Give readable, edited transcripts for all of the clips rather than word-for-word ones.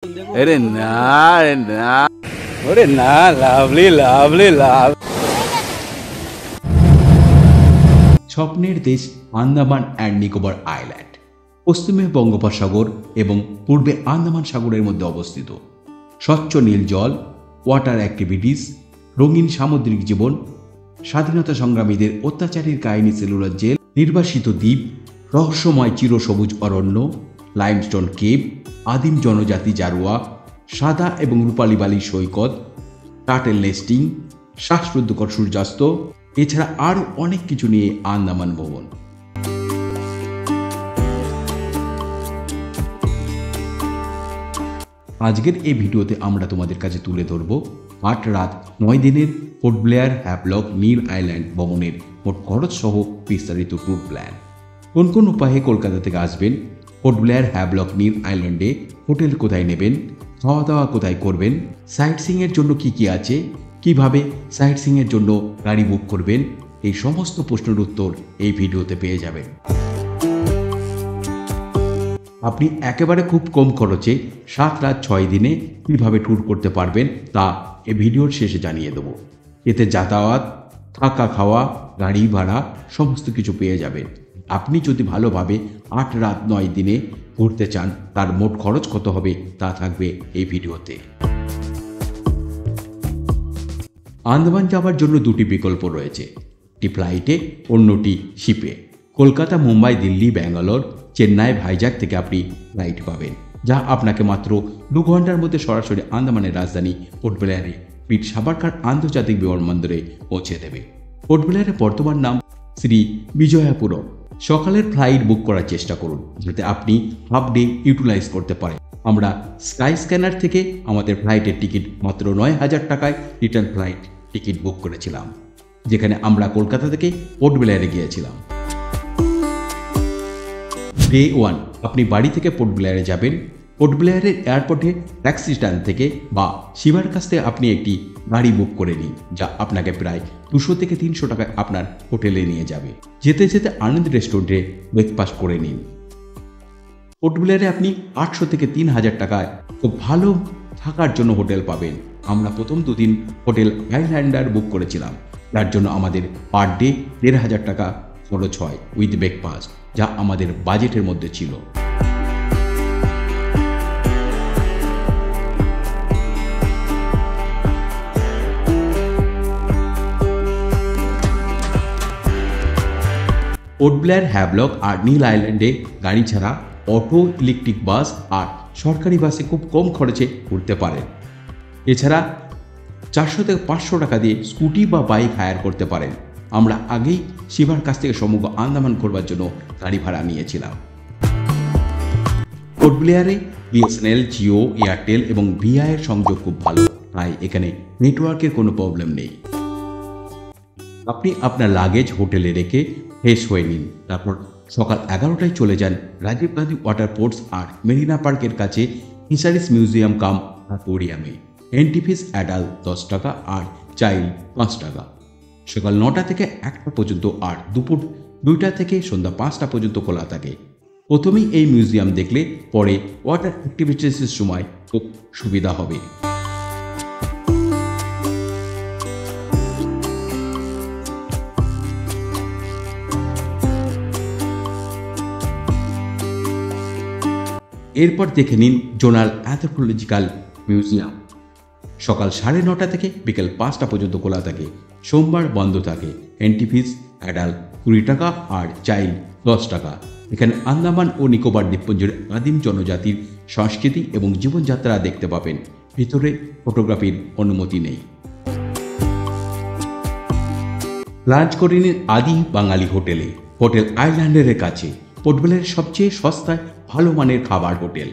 अरे ना अरे ना अरे ना লাভলি লাভলি লাভ স্বপ্নের দেশ আন্দামান অ্যান্ড নিকোবর আইল্যান্ড পশ্চিমে বঙ্গোপসাগর এবং পূর্বে আন্দামান সাগরের মধ্যে অবস্থিত। স্বচ্ছ নীল জল, ওয়াটার অ্যাক্টিভিটিস, রঙিন সামুদ্রিক জীবন, স্বাধীনতা সংগ্রামীদের অত্যাচারীর কাহিনী সেলুলার জেল, নির্বাসিত দ্বীপ, রহস্যময় চিরসবুজ অরণ্য, লাইমস্টোন কেভ, আদিম জনজাতি জারোয়া, সাদা এবং রূপালী বালির সৈকত, টাটেল নেস্টিং, শ্বাসরুদ্ধকর সূর্যাস্ত, এছাড়া আরও অনেক কিছু নিয়ে আন্দামান ভ্রমণ। আজকের এই ভিডিওতে আমরা তোমাদের কাছে তুলে ধরব 8 রাত 9 দিনের পোর্ট ব্লেয়ার হ্যাভলক নীল আইল্যান্ড ভ্রমণের মোট খরচ সহ বিস্তারিত ট্যুর প্ল্যান। কোন কোন উপায়ে কলকাতা থেকে আসবেন, পোর্ট ব্লেয়ার হ্যাভলক নীল আইল্যান্ডে হোটেল কোথায় নেবেন, খাওয়া দাওয়া কোথায় করবেন, সাইট সিইংয়ের জন্য কি কি আছে, কিভাবে সাইট সিইংয়ের জন্য গাড়ি বুক করবেন, এই সমস্ত প্রশ্নের উত্তর এই ভিডিওতে পেয়ে যাবেন। আপনি একেবারে খুব কম খরচে 7 রাত 6 দিনে কিভাবে ট্যুর করতে পারবেন তা এই ভিডিওর শেষে জানিয়ে দেব। এতে যাতায়াত, থাকা, খাওয়া, গাড়ি ভাড়া সমস্ত কিছু পেয়ে যাবেন। আপনি যদি ভালোভাবে 8 রাত 9 দিনে ঘুরতে চান তার মোট খরচ কত হবে তা থাকবে এই ভিডিওতে। আন্দামান যাওয়ার জন্য দুটি বিকল্প রয়েছে, একটি ফ্লাইটে, অন্যটি শিপে। কলকাতা, মুম্বাই, দিল্লি, ব্যাঙ্গালোর, চেন্নাই, ভাইজাগ থেকে আপনি ফ্লাইট পাবেন, যা আপনাকে মাত্র 2 ঘন্টার মধ্যে সরাসরি আন্দামানের রাজধানী পোর্ট ব্লেয়ারে বীর সাভারকার আন্তর্জাতিক বিমানবন্দরে পৌঁছে দেবে। পোর্ট ব্লেয়ারের বর্তমান নাম শ্রী বিজয়াপুরম। সকালের ফ্লাইট বুক করার চেষ্টা করুন যাতে আপনি হাফ ডে ইউটিলাইজ করতে পারেন। আমরা স্কাই স্ক্যানার থেকে আমাদের ফ্লাইটের টিকিট মাত্র 9,000 টাকায় রিটার্ন ফ্লাইট টিকিট বুক করেছিলাম, যেখানে আমরা কলকাতা থেকে পোর্ট ব্লেয়ারে গিয়েছিলাম। ডে 1 আপনি বাড়ি থেকে পোর্ট ব্লেয়ারে যাবেন। পোর্ট ব্লেয়ারের এয়ারপোর্টে ট্যাক্সি স্ট্যান্ড থেকে বা শিবার কাছ থেকে আপনি একটি গাড়ি বুক করে নিন, যা আপনাকে প্রায় 200 থেকে 300 টাকায় আপনার হোটেলে নিয়ে যাবে। যেতে যেতে আনন্দ রেস্টুরেন্টে ব্রেকফাস্ট করে নিন। পোর্ট ব্লেয়ারে আপনি 800 থেকে 3,000 টাকায় খুব ভালো থাকার জন্য হোটেল পাবেন। আমরা প্রথম 2 দিন হোটেল আইল্যান্ডার বুক করেছিলাম, যার জন্য আমাদের পার ডে 1,500 টাকা খরচ হয় উইথ ব্রেকফাস্ট, যা আমাদের বাজেটের মধ্যে ছিল। পোর্ট ব্লেয়ার, হ্যাভলক আর নীল আইল্যান্ডে গাড়ি ছাড়া অটো, ইলেকট্রিক বাস আর সরকারি বাসে খুব কম খরচে ঘুরতে পারেন। এছাড়া 400 থেকে 500 টাকা দিয়ে স্কুটি বা বাইক হায়ার করতে পারেন। আমরা আগেই শিবার কাছ থেকে সমগ্র আন্দামান ঘোরবার জন্য গাড়ি ভাড়া নিয়েছিলাম। পোর্ট ব্লেয়ারে বিএসএনএল, জিও, এয়ারটেল এবং ভিআই এর সংযোগ খুব ভালো, তাই এখানে নেটওয়ার্কের কোনো প্রবলেম নেই। আপনি আপনার লাগেজ হোটেলে রেখে ফ্রেশ হয়ে নিন, তারপর সকাল 11টায় চলে যান রাজীব গান্ধী ওয়াটার স্পোর্টস আর মেরিনা পার্কের কাছে ফিশারিজ মিউজিয়াম কাম অ্যাকোয়ারিয়ামে। এন্ট্রি ফিস অ্যাডাল্ট 10 টাকা আর চাইল্ড 5 টাকা। সকাল 9টা থেকে 1টা পর্যন্ত আর দুপুর 2টা থেকে সন্ধ্যা 5টা পর্যন্ত খোলা থাকে। প্রথমেই এই মিউজিয়াম দেখলে পরে ওয়াটার অ্যাক্টিভিটিসের সময় খুব সুবিধা হবে। এরপর দেখে নিন জোনাল অ্যানথ্রোপোলজিক্যাল মিউজিয়াম। সকাল 9:30 থেকে বিকেল 5টা পর্যন্ত খোলা থাকে, সোমবার বন্ধ থাকে। এন্ট্রি ফিস অ্যাডাল্ট 20 টাকা আর চাইল্ড 10 টাকা। এখানে আন্দামান ও নিকোবর দ্বীপপুঞ্জের আদিম জনজাতির সংস্কৃতি এবং জীবনযাত্রা দেখতে পাবেন। ভিতরে ফটোগ্রাফির অনুমতি নেই। লাঞ্চ করে নিন আদি বাঙালি হোটেলে, হোটেল আইল্যান্ডের কাছে, পোর্ট ব্লেয়ারের সবচেয়ে সস্তায় ভালো মানের খাবার হোটেল।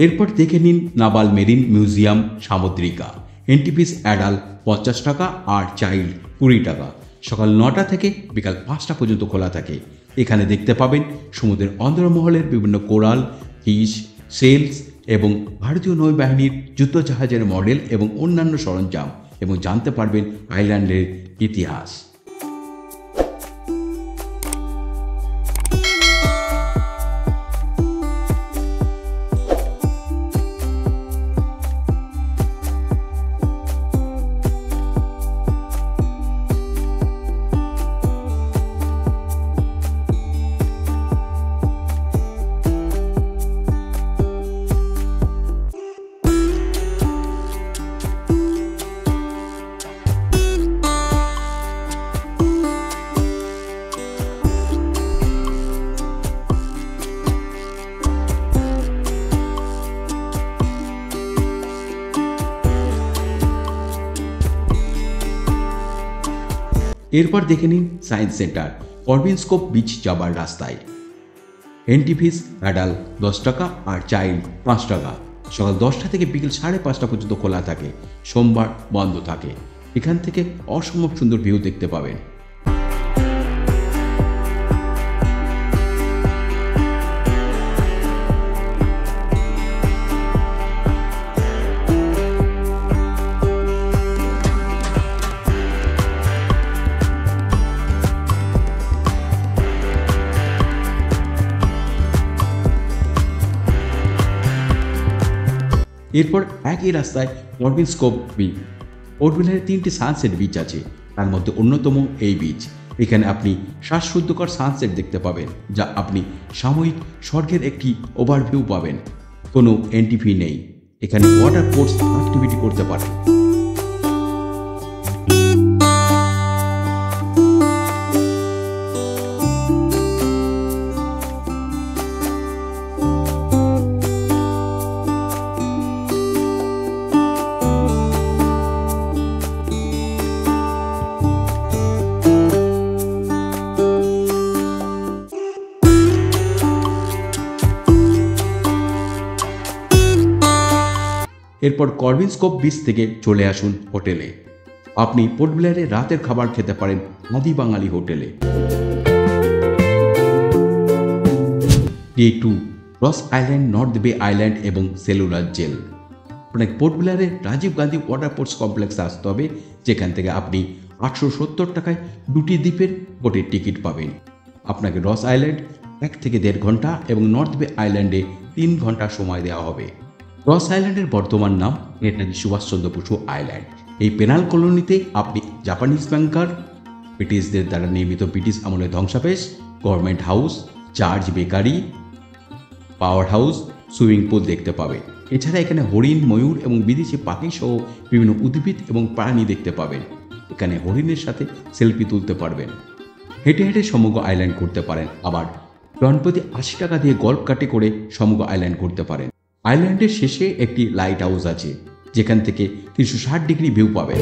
এরপর দেখে নিন naval marine museum Samudrika. Entry fees adult 50 টাকা আর চাইল্ড 20 টাকা। সকাল 9টা থেকে বিকাল 5টা পর্যন্ত খোলা থাকে। এখানে দেখতে পাবেন সমুদ্রের অন্দরমহলের বিভিন্ন কোরাল, ফিশ, সেলস এবং ভারতীয় নৌবাহিনীর যুদ্ধজাহাজের মডেল এবং অন্যান্য সরঞ্জাম, এবং জানতে পারবেন আইল্যান্ডের ইতিহাস। এরপর দেখে নিন সায়েন্স সেন্টার করবিনস্কোপ বিচ যাবার রাস্তায়। এন্ট্রি ফিস অ্যাডাল্ট 10 টাকা আর চাইল্ড 5 টাকা। সকাল 10টা থেকে বিকেল 5:30 পর্যন্ত খোলা থাকে, সোমবার বন্ধ থাকে। এখান থেকে অসম্ভব সুন্দর ভিউ দেখতে পাবেন। এরপর একই রাস্তায় করবিনস্কোপ বিচ। পোর্টব্লেয়ারে 3টি সানসেট বিচ আছে, তার মধ্যে অন্যতম এই বিচ। এখানে আপনি শ্বাসরুদ্ধকর সানসেট দেখতে পাবেন, যা আপনি সাময়িক স্বর্গের একটি ওভারভিউ পাবেন। কোনো এন্ট্রি ফি নেই। এখানে ওয়াটার স্পোর্টস অ্যাক্টিভিটি করতে পারেন। এরপর করবিনস্কোপ বিচ থেকে চলে আসুন হোটেলে। আপনি পোর্টব্লেয়ারে রাতের খাবার খেতে পারেন আদি বাঙালি হোটেলে। ডে 2 রস আইল্যান্ড, নর্থ বে আইল্যান্ড এবং সেলুলার জেল। আপনাকে পোর্টব্লেয়ারে রাজীব গান্ধী ওয়াটার স্পোর্টস কমপ্লেক্সে আসতে হবে, যেখান থেকে আপনি 870 টাকায় 2টি দ্বীপের বোটের টিকিট পাবেন। আপনাকে রস আইল্যান্ড 1 থেকে 1.5 ঘন্টা এবং নর্থ বে আইল্যান্ডে 3 ঘন্টা সময় দেওয়া হবে। রস আইল্যান্ডের বর্তমান নাম নেতাজি সুভাষচন্দ্র বসু আইল্যান্ড। এই পেনাল কলোনিতে আপনি জাপানিজ ব্যাংকার, ব্রিটিশদের দ্বারা নির্মিত ব্রিটিশ আমলের ধ্বংসাবশেষ, government house, church bakery, power house, swimming pool দেখতে পাবেন। এছাড়া এখানে হরিণ, ময়ূর এবং বিদেশি পাখি সহ বিভিন্ন উদ্ভিদ এবং প্রাণী দেখতে পাবেন। এখানে হরিণের সাথে সেলফি তুলতে পারবেন। হেঁটে হেঁটে সমগ্র আইল্যান্ড ঘুরতে পারেন। আবার জনপ্রতি 80 টাকা দিয়ে গল্ফ কার্টে করে সমগ্র আইল্যান্ড ঘুরতে পারেন। আইল্যান্ডের শেষে একটি লাইট হাউস আছে, যেখান থেকে 360 ডিগ্রি ভিউ পাবেন।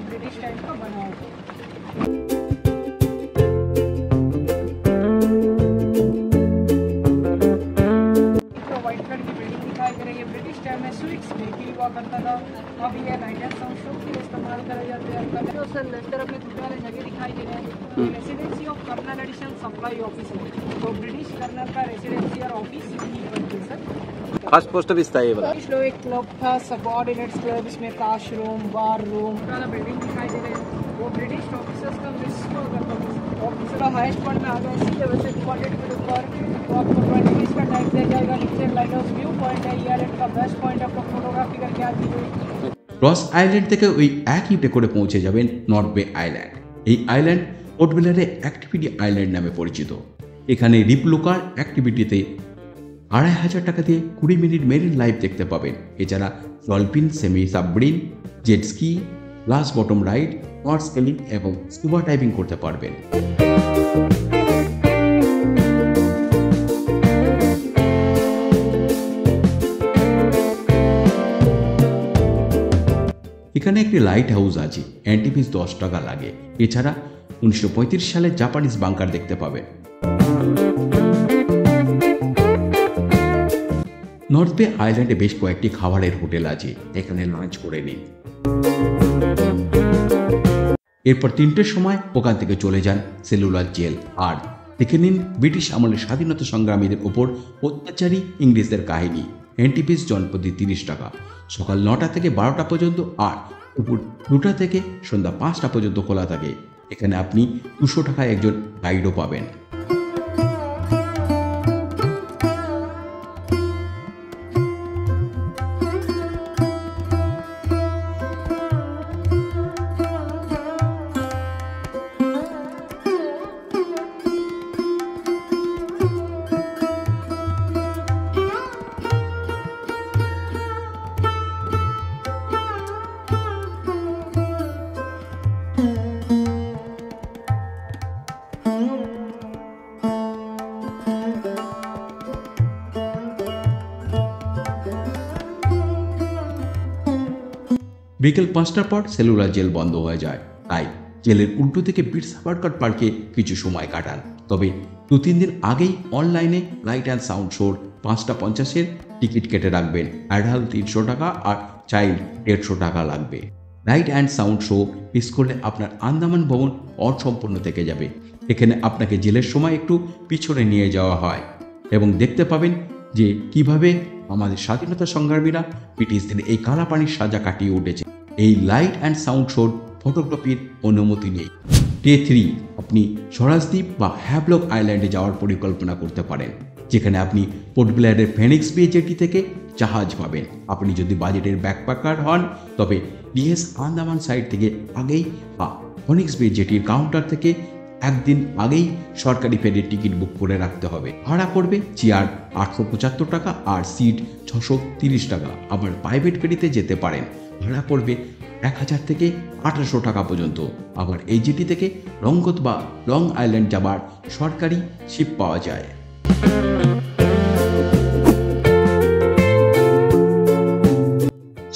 ब्रिटिश टाइम का बना हुआ व्हाइट कलर की बिल्डिंग दिखाई दे रही है। ब्रिटिश टाइम में स्वीट्स बेकरी हुआ करता था। अब ये नाइट एंड साउंड शो के लिए इस्तेमाल करा जाता है। लेफ्ट तरफ में दूसरे वाले जगह दिखाई दे रहे हैं। Residency of colonel Addison supply office है, तो ब्रिटिश कर्नल का रेसिडेंसी और ऑफिस यही बनते सर। फर्स्ट पोस्ट ऑफिस था ये वाला। एक क्लब था, सबऑर्डिनेट्स क्लब, इसमें काश रूम, बार रूम वाला बिल्डिंग दिखाई दे रहे हैं। वो ब्रिटिश ऑफिसर्स का विजिट करता था। ऑफिसर का हाईएस्ट पॉइंट में आ गया, इसी लेवल से डिपॉजिट के ऊपर तो आपको 20 मिनट का टाइम दिया जाएगा। नीचे लाइट हाउस व्यू पॉइंट है, ये आइलैंड का बेस्ट पॉइंट आपको फोटोग्राफी करके आती है। রস আইল্যান্ড থেকে ওই একই ডে করে পৌঁছে যাবেন নর্থ বে আইল্যান্ড। এই আইল্যান্ড পোর্টব্লেয়ারে অ্যাক্টিভিটি আইল্যান্ড নামে পরিচিত। এখানে রিপলোকার অ্যাক্টিভিটিতে 2500 টাকা দিয়ে 20 মিনিট মেরিন লাইফ দেখতে পাবেন। এছাড়া dolphin, semi submarine, jet ski, glass bottom ride, water scaling এবং স্কুবা ডাইভিং করতে পারবেন। এখানে একটি লাইট হাউস আছে, এন্ট্রি ফিস 10 টাকা লাগে। এছাড়া 1935 সালে জাপানিজ বাংকার দেখতে পাবেন। নর্থ বে আইল্যান্ডে বেশ কয়েকটি খাবারের হোটেল আছে, এখানে লাঞ্চ করে নিন। এরপর 3টের সময় ওখান থেকে চলে যান সেলুলার জেল আর দেখে নিন ব্রিটিশ আমলের স্বাধীনতা সংগ্রামীদের ওপর অত্যাচারী ইংরেজদের কাহিনী। এন্ট্রি ফিস জনপ্রতি 30 টাকা। সকাল 9টা থেকে 12টা পর্যন্ত আর দুপুর 2টা থেকে সন্ধ্যা 5টা পর্যন্ত খোলা থাকে। এখানে আপনি 200 টাকায় একজন গাইডও পাবেন। বিকেল 5টার পর সেলুলার জেল বন্ধ হয়ে যায়, তাই জেলের উল্টো থেকে বীর সাভারকর পার্কে কিছু সময় কাটান। তবে 2-3 দিন আগেই অনলাইনে লাইট অ্যান্ড সাউন্ড শোর 5:50-এর টিকিট কেটে রাখবেন। অ্যাডাল্ট 300 টাকা আর চাইল্ড 150 টাকা লাগবে। Light and sound show miss করলে আপনার আন্দামান ভ্রমণ অসম্পূর্ণ থেকে যাবে। এখানে আপনাকে জেলের সময় একটু পিছনে নিয়ে যাওয়া হয় এবং দেখতে পাবেন যে কিভাবে আমাদের স্বাধীনতা সংগ্রামীরা ব্রিটিশদের এই কালাপানির সাজা কাটিয়ে উঠেছে। এই লাইট অ্যান্ড সাউন্ড শোর ফটোগ্রাফির অনুমতি নেই। ডে 3 আপনি স্বরাজদ্বীপ বা হ্যাভলক আইল্যান্ডে যাওয়ার পরিকল্পনা করতে পারেন, যেখানে আপনি পোর্ট ব্লেয়ারের ফেনিক্স বে জেটি থেকে জাহাজ পাবেন। আপনি যদি বাজেটের ব্যাকপ্যাকার হন তবে ডিএস আন্দামান সাইড থেকে আগেই বা ফেনিক্স বে জেটির কাউন্টার থেকে একদিন আগেই সরকারি ফেরির টিকিট বুক করে রাখতে হবে। ভাড়া পড়বে চেয়ার 875 টাকা আর সিট 630 টাকা। আবার প্রাইভেট ফেরিতে যেতে পারেন, ভাড়া পড়বে 1000 থেকে 1800 টাকা পর্যন্ত। আবার এই জেটি থেকে রঙ্গত বা লং আইল্যান্ড যাবার সরকারি শিপ পাওয়া যায়।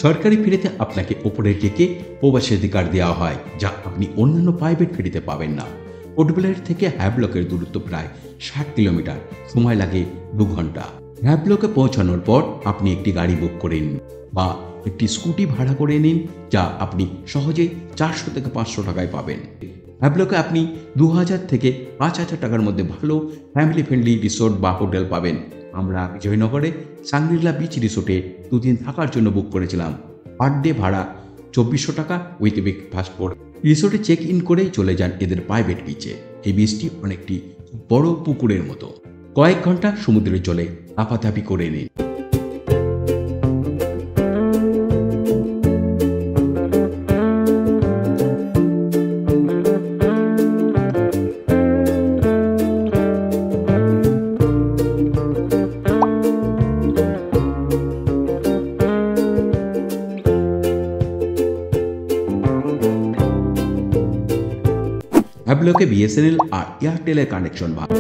সরকারি ফেরিতে আপনাকে ওপরের ডেকে প্রবেশাধিকার দেওয়া হয়, যা আপনি অন্যান্য প্রাইভেট ফেরিতে পাবেন না। পোর্ট ব্লেয়ার থেকে হ্যাভলকের দূরত্ব প্রায় 60 কিলোমিটার, সময় লাগে 2 ঘন্টা। হ্যাভলকে পৌঁছানোর পর আপনি একটি গাড়ি বুক করে নিন বা একটি স্কুটি ভাড়া করে নিন, যা আপনি সহজেই 400 থেকে 500 টাকায় পাবেন। হ্যাভলকে আপনি 2000 থেকে 5000 টাকার মধ্যে ভালো ফ্যামিলি ফ্রেন্ডলি রিসোর্ট বা হোটেল পাবেন। আমরা বিজয়নগরে সাংগ্রিলা বিচ রিসোর্টে 2 দিন থাকার জন্য বুক করেছিলাম। পার ডে ভাড়া 2400 টাকা উইথ ব্রেকফাস্ট করে। রিসোর্টে চেক ইন করেই চলে যান এদের প্রাইভেট বিচে। এই বিচটি অনেকটি বড় পুকুরের মতো। কয়েক ঘন্টা সমুদ্রের জলে লাফালাফি করে নিন। হ্যাভলকে বিএসএনএল আর এয়ারটেলের কানেকশন ভালো।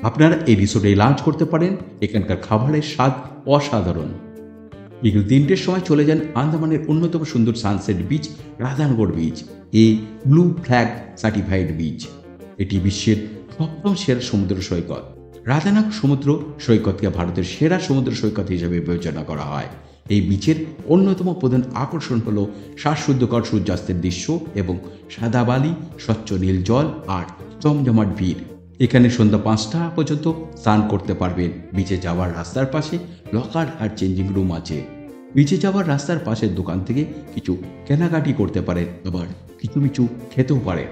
আপনারা এই রিসোর্টে লাঞ্চ করতে পারেন। এখানকার খাবারের স্বাদ অসাধারণ। বিকেল 3টের সময় চলে যান আন্দামানের অন্যতম সুন্দর সানসেট বিচ রাধানগর বিচ। এই ব্লু ফ্ল্যাগ সার্টিফাইড বিচ, এটি বিশ্বের 7ম সেরা সমুদ্র সৈকত। রাধানগর সমুদ্র সৈকতকে ভারতের সেরা সমুদ্র সৈকত হিসেবে বিবেচনা করা হয়। এই বিচের অন্যতম প্রধান আকর্ষণ হল শ্বাসরুদ্ধকর সূর্যাস্তের দৃশ্য এবং সাদা বালি, স্বচ্ছ নীল জল আর জমজমাট ভিড়। এখানে সন্ধ্যা 5টা পর্যন্ত স্নান করতে পারবেন। বিচে যাওয়ার রাস্তার পাশে লকার আর চেঞ্জিং রুম আছে। বিচে যাওয়ার রাস্তার পাশের দোকান থেকে কিছু কেনাকাটি করতে পারেন, আবার কিছু খেতেও পারেন।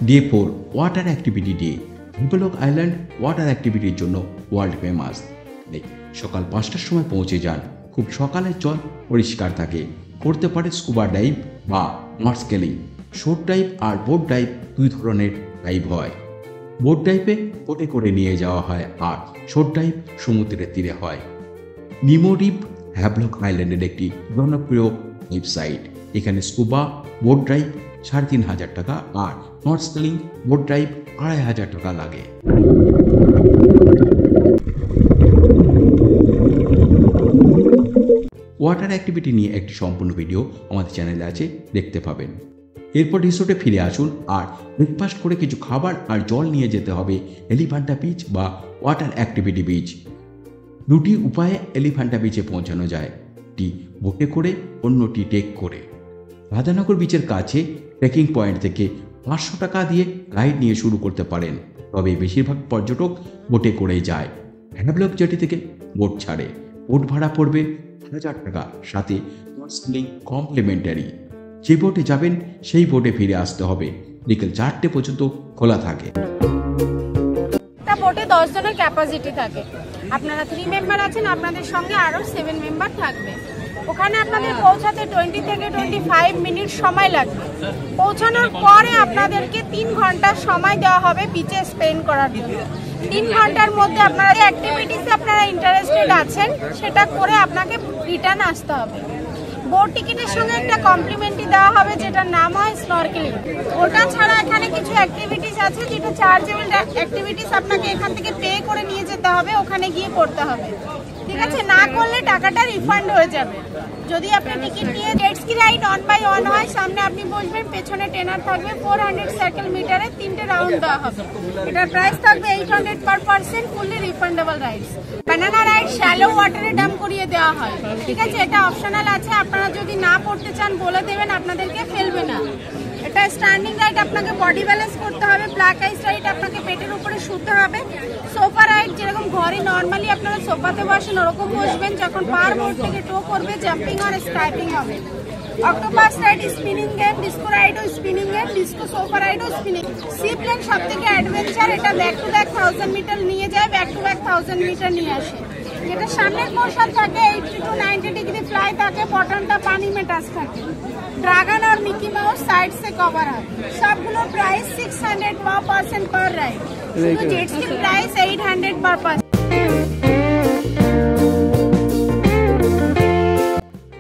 Day 4 water activity day. Havelock Island water অ্যাক্টিভিটির জন্য ওয়ার্ল্ড ফেমাস। সকাল 5টার সময় পৌঁছে যান। খুব সকালে জল পরিষ্কার থাকে। করতে পারে স্কুবা ডাইভ বা নর্সকেলিং। শোট ডাইভ আর বোট ডাইভ 2 ধরনের ডাইভ হয়। বোট ডাইভে বোটে করে নিয়ে যাওয়া হয় আর শোট ডাইভ সমুদ্রের তীরে হয়। নিমো ডিপ হ্যাভলক আইল্যান্ডের একটি জনপ্রিয় ওয়েবসাইট। এখানে স্কুবা বোট ড্রাইভ 3500 টাকা আর নর্সকেলিং বোট ড্রাইভ 2500 টাকা লাগে। ওয়াটার অ্যাক্টিভিটি নিয়ে একটি সম্পূর্ণ ভিডিও আমাদের চ্যানেলে আছে, দেখতে পাবেন। এরপর রিসোর্টে ফিরে আসুন আর ব্রেকফাস্ট করে কিছু খাবার আর জল নিয়ে যেতে হবে এলিফ্যান্টা বিচ বা ওয়াটার অ্যাক্টিভিটি বিচ। 2টি উপায়ে এলিফ্যান্টা বিচে পৌঁছানো যায়, একটি বোটে করে, অন্যটি টেক করে। রাধানগর বিচের কাছে ট্রেকিং পয়েন্ট থেকে 500 টাকা দিয়ে গাইড নিয়ে শুরু করতে পারেন, তবে বেশিরভাগ পর্যটক বোটে করেই যায়। হ্যাভলক জেটি থেকে বোট ছাড়ে। বোট ভাড়া পড়বে 1000 টাকা, সাথে নর্সকেলিং কমপ্লিমেন্টারি। যে বোটে যাবেন সেই বোটে ফিরে আসতে হবে। বিকেল 4টে পর্যন্ত খোলা থাকে। বোটে 10 জনের ক্যাপাসিটি থাকে। আপনারা 3 মেম্বার আছেন, আপনাদের সঙ্গে আরো 7 মেম্বার থাকবে। ওখানে আপনাদের পৌঁছাতে 20 থেকে 25 মিনিট সময় লাগবে। পৌঁছানোর পরে আপনাদেরকে 3 ঘন্টা সময় দেওয়া হবে বিচে স্পেন্ড করার জন্য। 3 ঘন্টার মধ্যে আপনারা যে অ্যাক্টিভিটিসে আপনারা ইন্টারেস্টেড আছেন সেটা করে আপনাকে রিটার্ন আসতে হবে। বোট টিকিটের সঙ্গে একটা কমপ্লিমেন্টারি দেওয়া হবে যেটার নাম হয় স্নরকেলিং। ওটা ছাড়া এখানে কিছু অ্যাক্টিভিটিস আছে যেটা চার্জেবল অ্যাক্টিভিটিস, আপনাকে এখান থেকে পে করে নিয়ে যেতে হবে, ওখানে গিয়ে করতে হবে। ঠিক আছে, না করলে টাকাটা রিফান্ড হয়ে যাবে। যদি আপনি টিকিট নিয়ে জেট স্কি রাইড 1/1 হয়, সামনে আপনি বসবেন, পেছনে ট্রেনার থাকবে, 400 সাইকেল মিটারে 3টে রাউন্ড দেওয়া হবে। এটার প্রাইস থাকবে 800 per person, fully refundable rides. Banana ride shallow ওয়াটারে ডাম্প করিয়ে দেওয়া হয়। ঠিক আছে, এটা অপশনাল আছে, আপনারা যদি না পড়তে চান বলে দেবেন, আপনাদেরকে ফেলবে না। এটা স্ট্যান্ডিং রাইড, আপনাকে বডি ব্যালেন্স করতে হবে। ব্ল্যাক আইস রাইড, আপনাকে পেটের উপরে শুতে হবে। সোফা রাইড, যেরকম ঘরে নর্মালি আপনারা সোফাতে বসেন ওরকম বসবেন, যখন পার বোর্ড থেকে টো করবে জাম্পিং আর স্কাইপিং হবে। Octopus ride, spinning game, disco রাইডও স্পিনিং গেম, ডিস্কো সোফা রাইডও স্পিনিং। সি প্লেন সব থেকে অ্যাডভেঞ্চার, এটা ব্যাক টু ব্যাক 1000 মিটার নিয়ে যায়, ব্যাক টু ব্যাক 1000 মিটার নিয়ে আসে। যেটা সামনের পোর্শন থাকে 80 to 90 डिग्री फ्लाई থাকে, বটনটা পানি में टच থাকে। ड्रैगन और मिकी माउस साइड से कवर है। सबগুলো प्राइस 600 पर पर्सन पर राइड। तो जेट्स की प्राइस 800 पर पर्सन।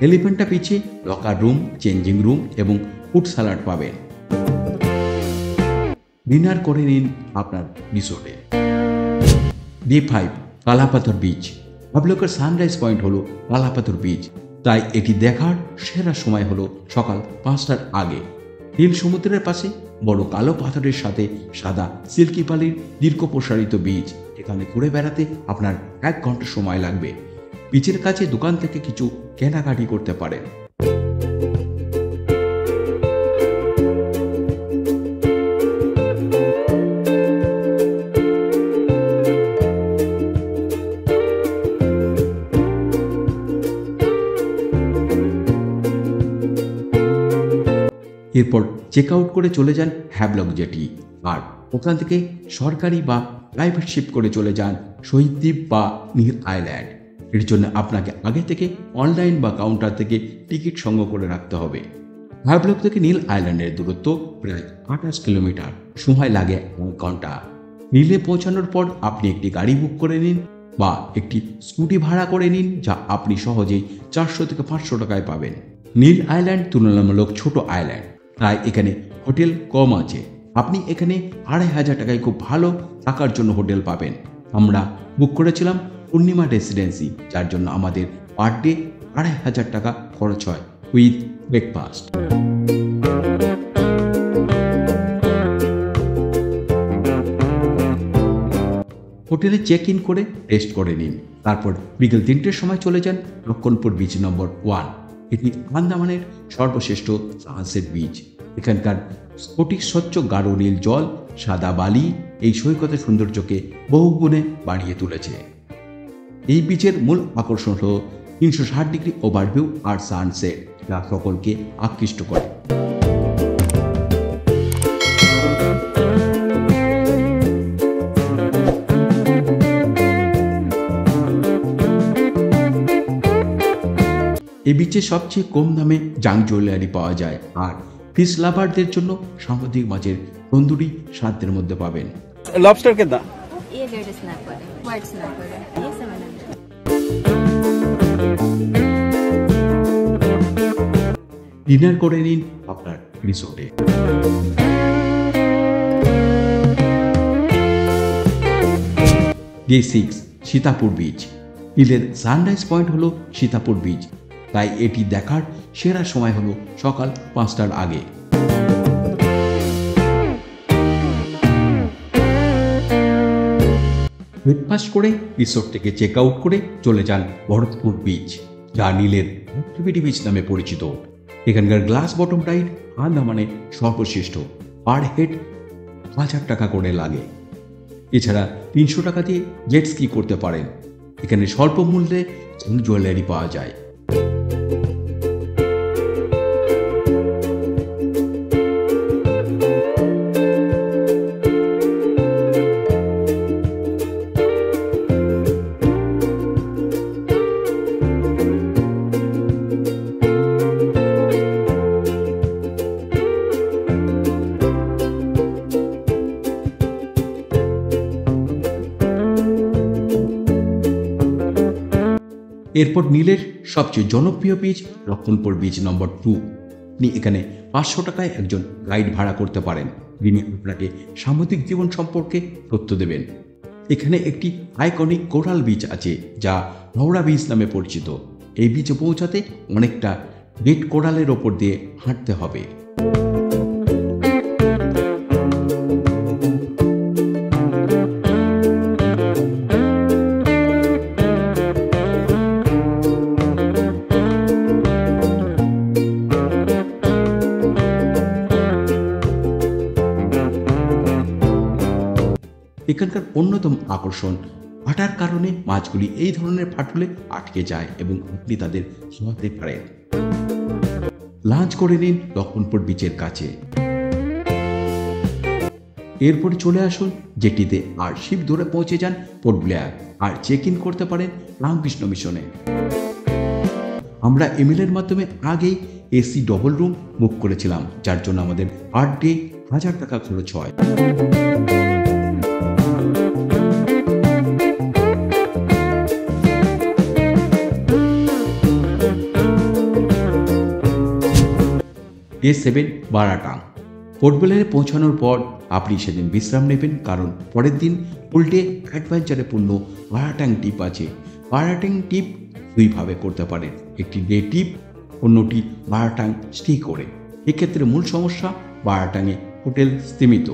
এলিফ্যান্টা পিছে লকার রুম, চেঞ্জিং রুম এবং ফুড সালাড পাবেন। ডিনার করে নিন আপনার রিসোর্টে। Day 5 Kala Patthar beach. হাবলকের sunrise point হলো কালাপাথর বিচ, তাই এটি দেখার সেরা সময় হলো সকাল 5টার আগে। নীল সমুদ্রের পাশে বড় কালো পাথরের সাথে সাদা সিল্কি বালির দীর্ঘ প্রসারিত বিচ। এখানে ঘুরে বেড়াতে আপনার 1 ঘন্টা সময় লাগবে। বিচের কাছে দোকান থেকে কিছু কেনাকাটি করতে পারেন। এরপর চেক আউট করে চলে যান হ্যাভলক জেটি, আর ওখান থেকে সরকারি বা প্রাইভেট শিপ করে চলে যান শহীদ দ্বীপ বা নীল আইল্যান্ড। এর জন্য আপনাকে আগে থেকে অনলাইন বা কাউন্টার থেকে টিকিট সংগ্রহ করে রাখতে হবে। হ্যাভলক থেকে নীল আইল্যান্ডের দূরত্ব প্রায় 28 কিলোমিটার, সময় লাগে 1 ঘন্টা। নীলে পৌঁছানোর পর আপনি একটি গাড়ি বুক করে নিন বা একটি স্কুটি ভাড়া করে নিন, যা আপনি সহজেই 400 থেকে 500 টাকায় পাবেন। নীল আইল্যান্ড তুলনামূলক ছোট আইল্যান্ড, তাই এখানে হোটেল কম আছে। আপনি এখানে 2500 টাকায় খুব ভালো থাকার জন্য হোটেল পাবেন। আমরা বুক করেছিলাম পূর্ণিমা রেসিডেন্সি, যার জন্য আমাদের পার ডে 2500 টাকা খরচ হয় উইথ ব্রেকফাস্ট। হোটেলে চেক ইন করে রেস্ট করে নিন। তারপর বিকেল 3টের সময় চলে যান লক্ষণপুর বিচ নম্বর 1। এটি আন্দামানের সর্বশ্রেষ্ঠ সানসেট বিচ। এখানকার স্ফটিক স্বচ্ছ গাঢ় নীল জল, সাদা বালি এই সৈকতের সৌন্দর্যকে বহুগুণে বাড়িয়ে তুলেছে। এই বিচের মূল আকর্ষণ হল 360 ডিগ্রি ওভারভিউ আর সানসেট, যা সকলকে আকৃষ্ট করে। এই বিচে সবচেয়ে কম দামে জাং জুয়েলারি পাওয়া যায়, আর ফিশ লাভারদের জন্য সামুদ্রিক মাছের তন্দুরি স্বাদের মধ্যে পাবেন। लॉबस्टर कितना? ये 1.5 स्नैपर है, व्हाइट स्नैपर है, ये 700। ডিনার করে নিন আপনার রিসোর্টে। Day 6 Sitapur beach. নীলের সানরাইজ পয়েন্ট হলো সীতাপুর বিচ, তাই এটি দেখার সেরা সময় হলো সকাল 5টার আগে। ব্রেকফাস্ট করে রিসোর্ট থেকে চেক আউট করে চলে যান ভরতপুর বিচ, যা নীলের অ্যাক্টিভিটি বিচ নামে পরিচিত। এখানকার গ্লাস বটম রাইড আন্দামানে সর্বশ্রেষ্ঠ, পার হেড 1000 টাকা করে লাগে। এছাড়া 300 টাকা দিয়ে জেট স্কি করতে পারেন। এখানে স্বল্প মূল্যে জুয়েলারি পাওয়া যায়। এরপর নীলের সবচেয়ে জনপ্রিয় বিচ লক্ষণপুর বিচ নম্বর 2। আপনি এখানে 500 টাকায় একজন গাইড ভাড়া করতে পারেন, যিনি আপনাকে সামুদ্রিক জীবন সম্পর্কে তথ্য দেবেন। এখানে একটি আইকনিক কোরাল বিচ আছে যা হাওড়া বিচ নামে পরিচিত। এই বিচে পৌঁছাতে অনেকটা রেড কোরালের ওপর দিয়ে হাঁটতে হবে। এখানকার অন্যতম আকর্ষণ ভাটার কারণে মাছগুলি এই ধরনের ফাটলে আটকে যায় এবং আপনি তাদের ধোয়াতে পারেন। লাঞ্চ করে নিন লক্ষণপুর বিচের কাছে, এরপরে চলে আসুন জেটিতে আর শিপ ধরে পৌঁছে যান পোর্ট ব্লেয়ার আর চেক ইন করতে পারেন রামকৃষ্ণ মিশনে। আমরা ইমেলের মাধ্যমে আগেই এসি ডবল রুম বুক করেছিলাম, যার জন্য আমাদের পার ডে 1000 টাকা খরচ হয়। A7 বারাটাং। পোর্ট ব্লেয়ারে পৌঁছানোর পর আপনি সেদিন বিশ্রাম নেবেন, কারণ পরের দিন উল্টে অ্যাডভেঞ্চারে পূর্ণ বারাটাং ট্রিপ আছে। বারাটাং ট্রিপ দুইভাবে করতে পারেন, একটি ডে ট্রিপ, অন্যটি বারাটাং স্টে করে। এক্ষেত্রে মূল সমস্যা বারাটাংয়ে হোটেল সীমিত।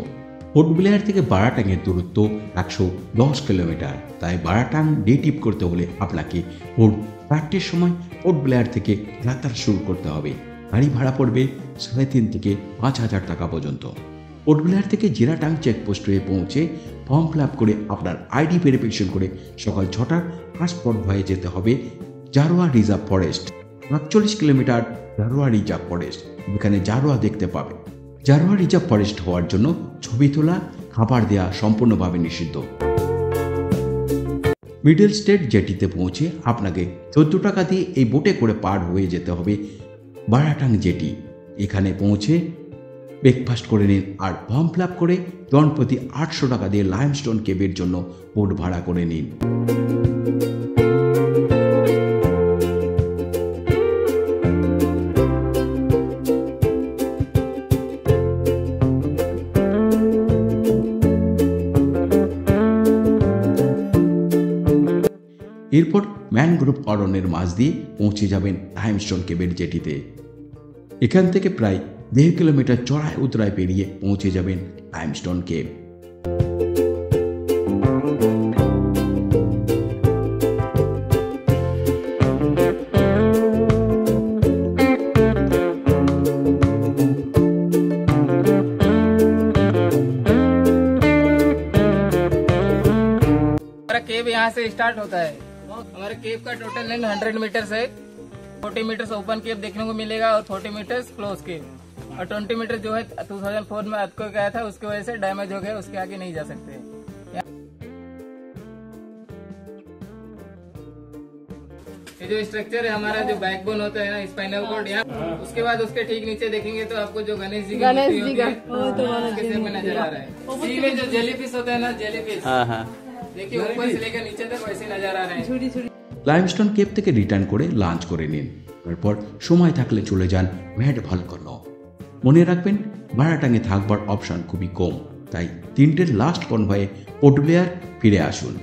পোর্ট ব্লেয়ার থেকে বারাটাংয়ের দূরত্ব 110 কিলোমিটার, তাই বারাটাং ডে ট্রিপ করতে হলে আপনাকে ভোর 4টের সময় পোর্ট ব্লেয়ার থেকে যাত্রা শুরু করতে হবে। গাড়ি ভাড়া পড়বে 3,500 থেকে 5,000 টাকা পর্যন্ত। পোর্ট ব্লেয়ার থেকে জিরাটাং চেকপোস্ট হয়ে পৌঁছে ফর্ম ফিল আপ করে আপনার আইডি ভেরিফিকেশন করে সকাল 6টার ফার্স্ট পয়েন্ট হয়ে যেতে হবে Jarawa reserve forest. ৪৮ kilometre Jarawa reserve forest, এখানে জারোয়া দেখতে পাবে। জারোয়া রিজার্ভ ফরেস্ট হওয়ার জন্য ছবি তোলা, খাবার দেওয়া সম্পূর্ণভাবে নিষিদ্ধ। মিডল স্টেট জেটিতে পৌঁছে আপনাকে 14 টাকা দিয়ে এই বোটে করে পার হয়ে যেতে হবে বারাটাং জেটি। এখানে পৌঁছে ব্রেকফাস্ট করে নিন আর ফর্ম ফিল আপ করে জনপ্রতি 800 টাকা দিয়ে লাইমস্টোন কেবের জন্য বোট ভাড়া করে নিন। এরপর ম্যানগ্রোভ অরণ্যের মাঝ দিয়ে পৌঁছে যাবেন লাইমস্টোন কেবের জেটিতে। এখান থেকে প্রায় 1.5 কিলোমিটার চড়াই উতরায় পেরিয়ে পৌঁছে যাবেন লাইমস্টোন কেব। हमारा केव यहाँ से स्टार्ट होता है। हमारे केव का टोटल लेंथ 100 मीटर है। 40 मीटर ओपन केव देखने को मिलेगा और 40 मीटर क्लोज केव, और 20 मीटर जो है 2004 में अर्थक्वेक आया था, उसकी वजह से डैमेज हो गया, उसके आगे नहीं जा सकते। ये जो स्ट्रक्चर है हमारा, जो बैकबोन होता है ना, स्पाइनल कॉर्ड, यहाँ उसके बाद उसके ठीक नीचे देखेंगे तो आपको जो गणेश जी की मूर्ति होती है, उसके शेप में नजर आ रहा है। सी में जो जेलीफिश होता है ना, जेलीफिश, देखिए ऊपर से लेकर नीचे तक वैसे नजर आ रहे हैं। লাইমস্টোন কেপ থেকে রিটার্ন করে লাঞ্চ করে নিন, তারপর সময় থাকলে চলে যান ম্যাড ভলকর্ন। মনে রাখবেন বারাটাংয়ে থাকবার অপশন খুবই কম, তাই 3টের লাস্ট কনভয়ে পোর্ট ব্লেয়ার ফিরে আসুন।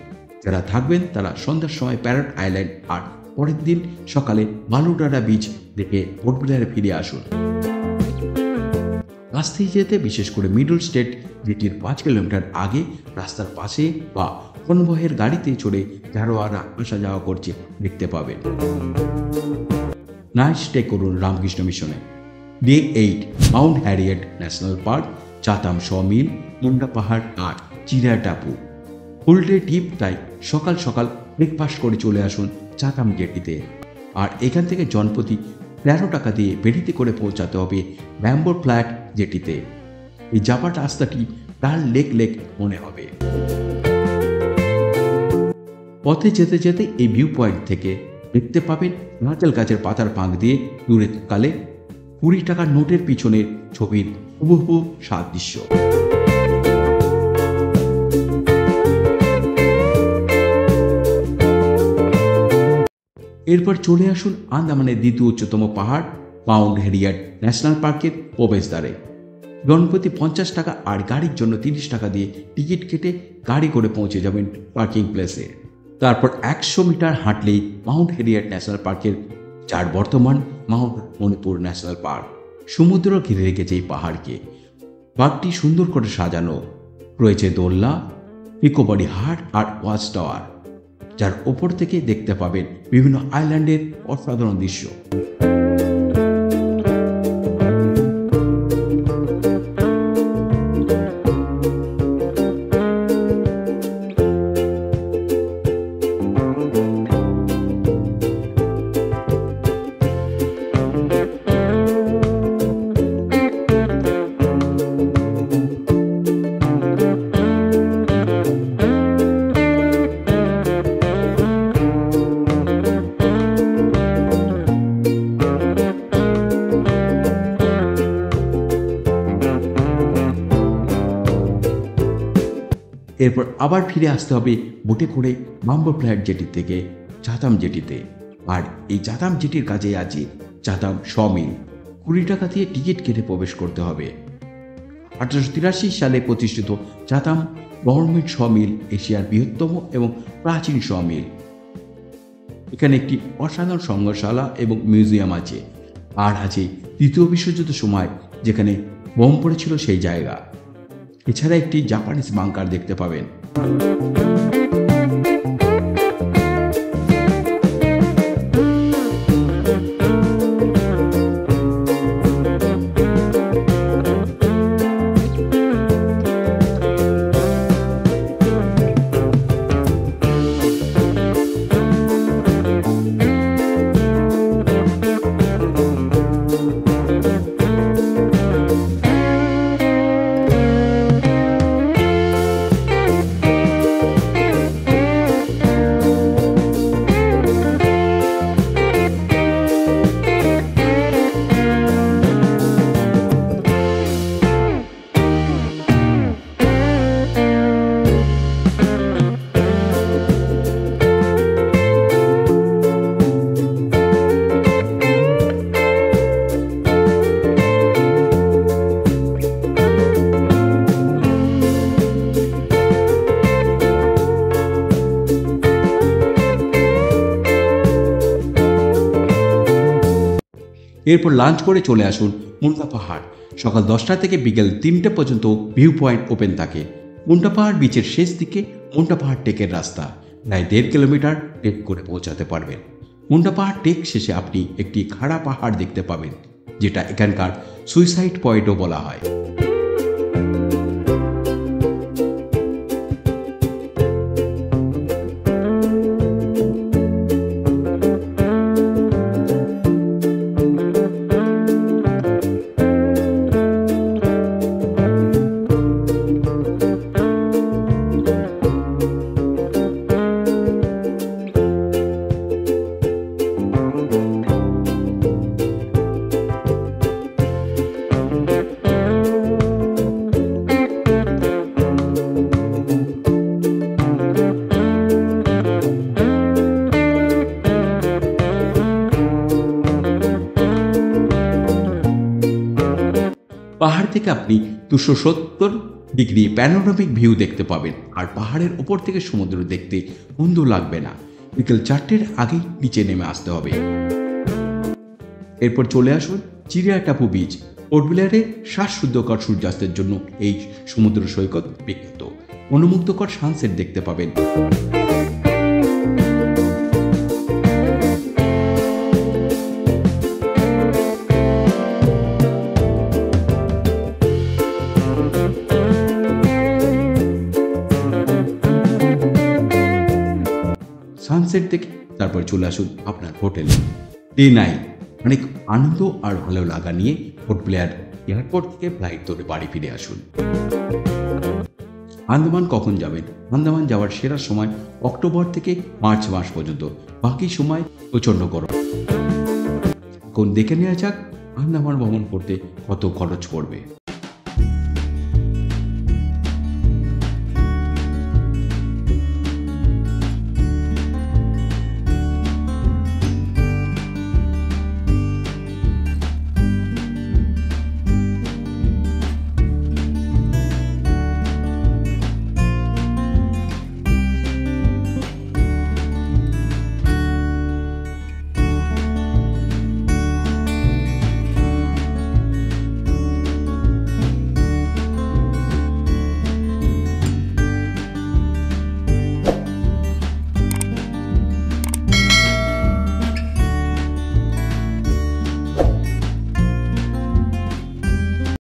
যারা থাকবেন তারা সন্ধ্যার সময় প্যারট আইল্যান্ড আর পরের দিন সকালে বালুডারা বিচ দেখে পোর্ট ব্লেয়ারে ফিরে আসুন। রাস্তায় যেতে বিশেষ করে মিডল স্টেট যেটির 5 কিলোমিটার আগে রাস্তার পাশে বা কনভয়ের গাড়িতে চড়ে জারোয়ারা আসা যাওয়া করছে দেখতে পাবেন। নাইট স্টে করুন রামকৃষ্ণ মিশনে। Day 8 Mount Harriet National Park, Chatham sawmill, Munda Pahar আর চিরা টাপু। ফুল ডে ট্রিপ, তাই সকাল সকাল ব্রেকফাস্ট করে চলে আসুন চাতাম জেটিতে। আর এখান থেকে জনপ্রতি 13 টাকা দিয়ে বেরিতে করে পৌঁছাতে হবে ব্যাম্বোর ফ্ল্যাট জেটিতে। এই যাবার রাস্তাটি ডাল লেক লেক মনে হবে। পথে যেতে যেতে এই ভিউ পয়েন্ট থেকে দেখতে পাবেন নারকেল গাছের পাতার ফাঁক দিয়ে দূরে কালে 20 টাকার নোটের পিছনের ছবির হুবহু সাদৃশ্য। এরপর চলে আসুন আন্দামানের দ্বিতীয় উচ্চতম পাহাড় মাউন্ট হেরিয়েট ন্যাশনাল পার্কের প্রবেশদ্বারে। জনপ্রতি 50 টাকা আর গাড়ির জন্য 30 টাকা দিয়ে টিকিট কেটে গাড়ি করে পৌঁছে যাবেন পার্কিং প্লেসে। তারপর 100 মিটার হাঁটলেই মাউন্ট হেরিয়েট ন্যাশনাল পার্কের, যার বর্তমান মাউন্ট মণিপুর ন্যাশনাল পার্ক। সমুদ্র ঘিরে রেখেছে এই পাহাড়কে। পার্কটি সুন্দর করে সাজানো রয়েছে দোলনা, পিকোবাড়ি হাট আর ওয়াচ টাওয়ার, যার ওপর থেকে দেখতে পাবেন বিভিন্ন আইল্যান্ডের অসাধারণ দৃশ্য। এরপর আবার ফিরে আসতে হবে বোটে করে বাম্বো ফ্ল্যাট জেটি থেকে চাতাম জেটিতে। আর এই চাতাম জেটির কাছে আছে চাতাম সমিল। 20 টাকা দিয়ে টিকিট কেটে প্রবেশ করতে হবে। 1883 সালে প্রতিষ্ঠিত চাতাম গভর্নমেন্ট সমিল এশিয়ার বৃহত্তম এবং প্রাচীন সমিল। এখানে একটি অসাধারণ সংগ্রহশালা এবং মিউজিয়াম আছে। আর আছে দ্বিতীয় বিশ্বযুদ্ধের সময় যেখানে বোম পড়েছিল সেই জায়গা। এছাড়া একটি জাপানিজ বাংকার দেখতে পাবেন। এরপর লাঞ্চ করে চলে আসুন মুন্ডা পাহাড়। সকাল 10টা থেকে বিকেল 3টে পর্যন্ত ভিউ পয়েন্ট ওপেন থাকে। মুন্ডা পাহাড় বিচের শেষ দিকে মুন্ডা পাহাড় টেকের রাস্তা, প্রায় 1.5 কিলোমিটার টেক করে পৌঁছাতে পারবেন। মুন্ডা পাহাড় টেক শেষে আপনি একটি খাড়া পাহাড় দেখতে পাবেন, যেটা এখানকার সুইসাইড পয়েন্টও বলা হয়। পাহাড় থেকে আপনি 270 ডিগ্রি প্যানোরামিক ভিউ দেখতে পাবেন। আর পাহাড়ের ওপর থেকে সমুদ্র দেখতে সুন্দর লাগবে না। বিকেল 4টের আগেই নিচে নেমে আসতে হবে। এরপর চলে আসুন চিরিয়াটাপু বিচ। পোর্ট ব্লেয়ারে শ্বাসরুদ্ধকর সূর্যাস্তের জন্য এই সমুদ্র সৈকত বিখ্যাত। মনোমুগ্ধকর সানসেট দেখতে পাবেন। সানসেট দেখে তারপর চলে আসুন আপনার হোটেলে। ডে 9 অনেক আনন্দ আর ভালো লাগা নিয়ে পোর্ট ব্লেয়ার এয়ারপোর্ট থেকে ফ্লাইট ধরে বাড়ি ফিরে আসুন। আন্দামান কখন যাবেন? আন্দামান যাওয়ার সেরা সময় অক্টোবর থেকে মার্চ মাস পর্যন্ত। বাকি সময় প্রচণ্ড গরম। এখন দেখে নেওয়া যাক আন্দামান ভ্রমণ করতে কত খরচ পড়বে।